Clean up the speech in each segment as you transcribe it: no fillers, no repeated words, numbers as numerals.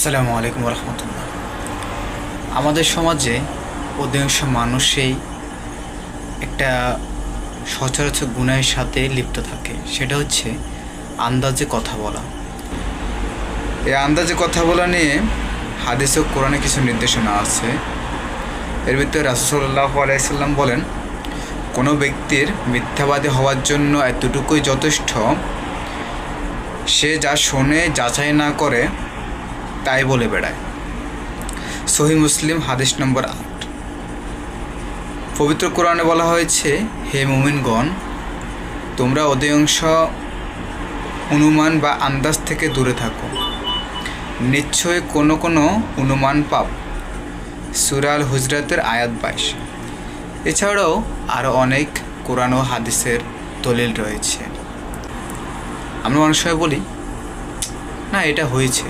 আসসালামু আলাইকুম রহমতুল্লাহ। আমাদের সমাজে অধিকাংশ মানুষই একটা সচরাচর গুনাহের সাথে লিপ্ত থাকে, সেটা হচ্ছে আন্দাজে কথা বলা। এই আন্দাজে কথা বলা নিয়ে হাদিস ও কোরআনে কিছু নির্দেশনা আছে। এর ভিতরে রাসূল সাল্লাল্লাহু আলাইহি সাল্লাম বলেন, কোনো ব্যক্তির মিথ্যাবাদী হওয়ার জন্য এতটুকুই যথেষ্ট, সে যা শোনে যাচাই না করে তাই বলে বেড়ায়। সহিহ মুসলিম হাদিস নম্বর 8। পবিত্র কোরআনে বলা হয়েছে, হে মুমিনগণ, তোমরা অধিকাংশ অনুমান বা আন্দাজ থেকে দূরে থাকো, নিশ্চয়ই কোনো কোনো অনুমান পাপ। সূরা আল হুজরাতের আয়াত 22। এছাড়াও আরও অনেক কোরআন ও হাদিসের দলিল রয়েছে। আমরা অনেক সময় বলি, না এটা হয়েছে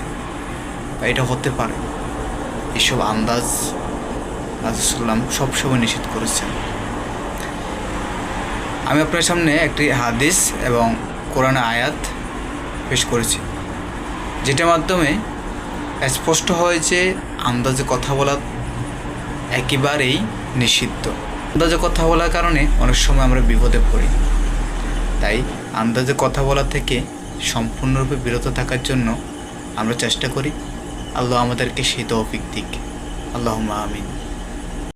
বা এটা হতে পারে। এসব আন্দাজ রাসূলুল্লাহ সবসময় নিষেধ করেছেন। আমি আপনার সামনে একটি হাদিস এবং কোরআন আয়াত পেশ করেছি, যেটার মাধ্যমে স্পষ্ট হয় যে আন্দাজে কথা বলা একেবারেই নিষিদ্ধ। আন্দাজে কথা বলার কারণে অনেক সময় আমরা বিপদে পড়ি। তাই আন্দাজে কথা বলা থেকে সম্পূর্ণরূপে বিরত থাকার জন্য আমরা চেষ্টা করি। আল্লাহ আমাদেরকে সেই তৌফিক দিক। আল্লাহুম্মা আমিন।